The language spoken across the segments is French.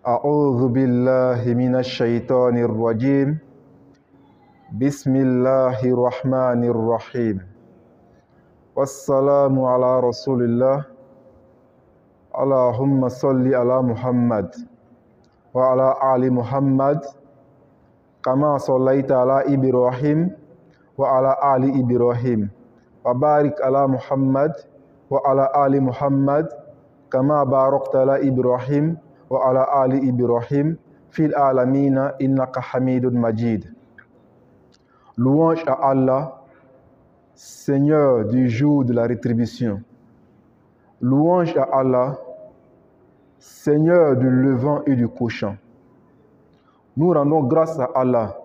أعوذ بالله من الشيطان الرجيم بسم الله الرحمن الرحيم والسلام على رسول الله اللهم صل على محمد وعلى آل محمد كما صليت على إبراهيم وعلى آل إبراهيم وبارك على محمد وعلى آل محمد كما باركت على إبراهيم وعلى آل إبراهيم في العالمين إنك حميد مجيد. Louange à Allah, Seigneur du jour de la rétribution. Louange à Allah, Seigneur du levant et du couchant. Nous rendons grâce à Allah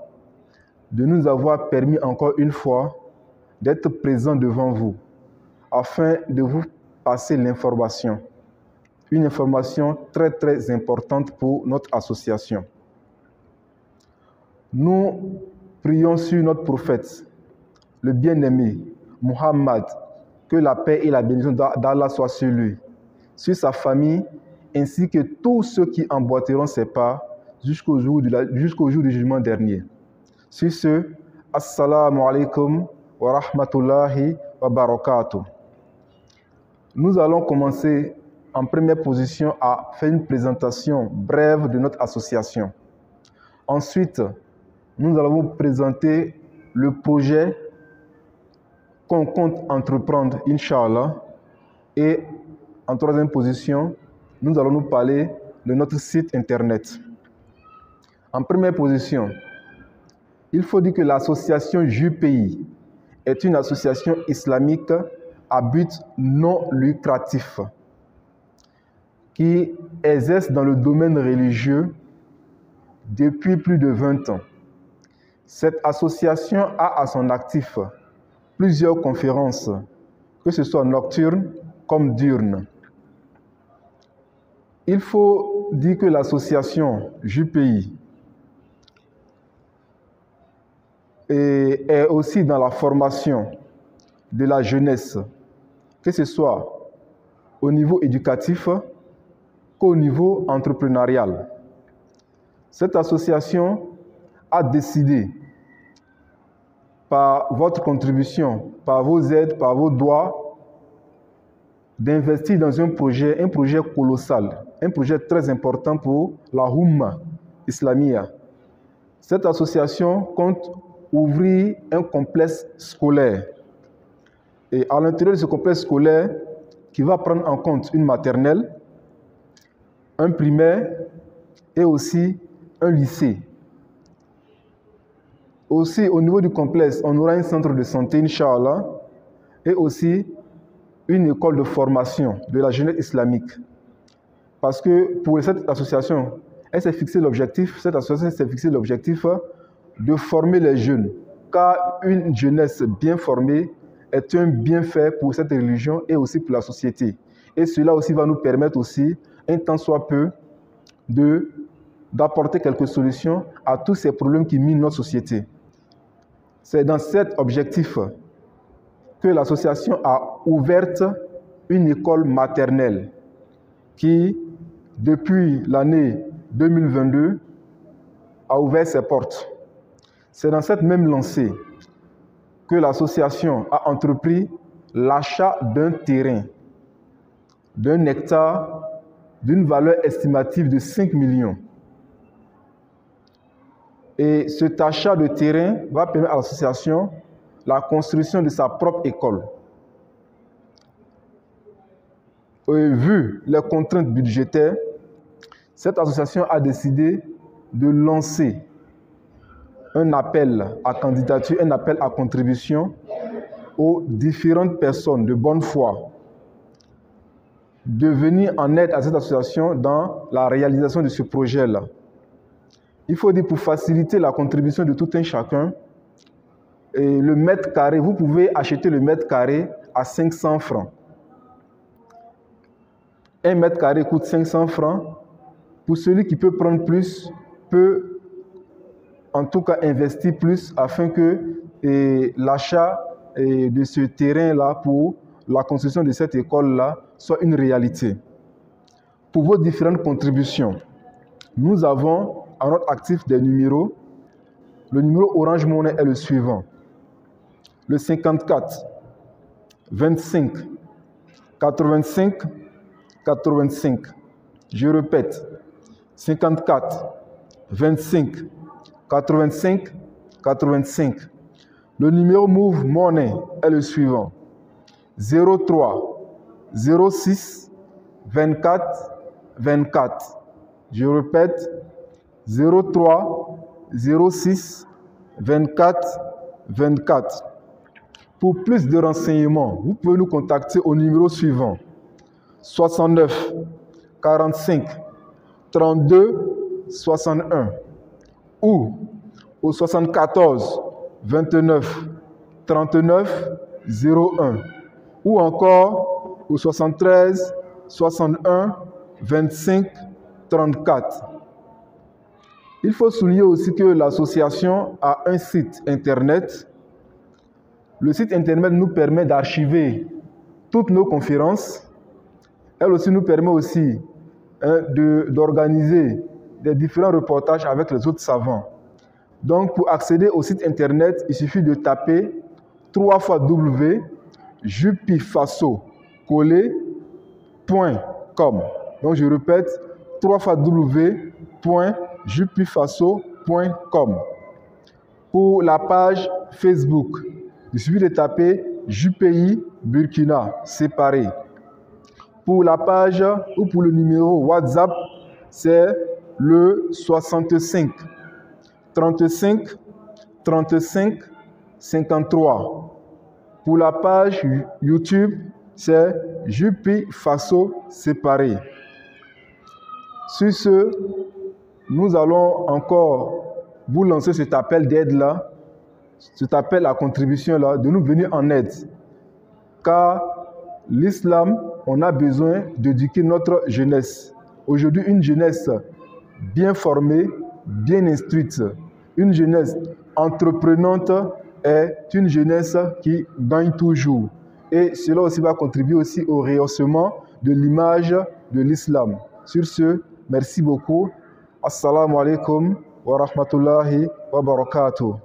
de nous avoir permis encore une fois d'être présents devant vous afin de vous passer l'information. Une information très très importante pour notre association. Nous prions sur notre prophète, le bien-aimé, Muhammad, que la paix et la bénédiction d'Allah soient sur lui, sur sa famille, ainsi que tous ceux qui emboîteront ses pas jusqu'au jour du jugement dernier. Sur ce, Assalamu alaikum wa rahmatullahi wa barakatuh. Nous allons commencer en première position à faire une présentation brève de notre association. Ensuite, nous allons vous présenter le projet qu'on compte entreprendre, Inch'Allah. Et en troisième position, nous allons nous parler de notre site internet. En première position, il faut dire que l'association JUPI est une association islamique à but non lucratif qui exerce dans le domaine religieux depuis plus de 20 ans. Cette association a à son actif plusieurs conférences, que ce soit nocturnes comme diurnes. Il faut dire que l'association JUPI est aussi dans la formation de la jeunesse, que ce soit au niveau éducatif qu'au niveau entrepreneurial. Cette association a décidé, par votre contribution, par vos aides, par vos doigts, d'investir dans un projet colossal, un projet très important pour la Oumma Islamia. Cette association compte ouvrir un complexe scolaire. Et à l'intérieur de ce complexe scolaire, qui va prendre en compte une maternelle, un primaire et aussi un lycée. Aussi, au niveau du complexe, on aura un centre de santé, Inch'Allah, et aussi une école de formation de la jeunesse islamique. Parce que pour cette association, cette association s'est fixé l'objectif de former les jeunes. Car une jeunesse bien formée est un bienfait pour cette religion et aussi pour la société. Et cela aussi va nous permettre aussi, un tant soit peu, d'apporter quelques solutions à tous ces problèmes qui minent notre société. C'est dans cet objectif que l'association a ouvert une école maternelle qui, depuis l'année 2022, a ouvert ses portes. C'est dans cette même lancée que l'association a entrepris l'achat d'un terrain, d'un hectare, d'une valeur estimative de 5 millions. Et cet achat de terrain va permettre à l'association la construction de sa propre école. Et vu les contraintes budgétaires, cette association a décidé de lancer un appel à candidature, un appel à contribution aux différentes personnes de bonne foi de venir en aide à cette association dans la réalisation de ce projet-là. Il faut dire, pour faciliter la contribution de tout un chacun, et le mètre carré, vous pouvez acheter le mètre carré à 500 francs. Un mètre carré coûte 500 francs. Pour celui qui peut prendre plus, peut en tout cas investir plus afin que l'achat de ce terrain-là pour la construction de cette école-là soit une réalité. Pour vos différentes contributions, nous avons à notre actif des numéros. Le numéro Orange Money est le suivant. Le 54 25 85 85. Je répète, 54 25 85 85. Le numéro Move Money est le suivant. 03 06 24 24. Je répète, 03 06 24 24. Pour plus de renseignements, vous pouvez nous contacter au numéro suivant. 69 45 32 61 ou au 74 29 39 01 ou encore au 73 61 25 34. Il faut souligner aussi que l'association a un site internet. Le site internet nous permet d'archiver toutes nos conférences. Elle aussi nous permet aussi d'organiser des différents reportages avec les autres savants. Donc, pour accéder au site internet, il suffit de taper www.jupifaso.com. Donc, je répète, www.jupifaso.com. Pour la page Facebook, il suffit de taper JPI Burkina séparé. Pour la page ou pour le numéro WhatsApp, c'est le 65 35 35 53. Pour la page YouTube, c'est Jupi Faso séparé. Sur ce, nous allons encore vous lancer cet appel d'aide-là, cet appel à contribution-là, de nous venir en aide. Car l'islam, on a besoin d'éduquer notre jeunesse. Aujourd'hui, une jeunesse bien formée, bien instruite, une jeunesse entreprenante est une jeunesse qui gagne toujours. Et cela aussi va contribuer aussi au rehaussement de l'image de l'islam. Sur ce, merci beaucoup. Assalamu alaikum wa rahmatullahi wa barakatuh.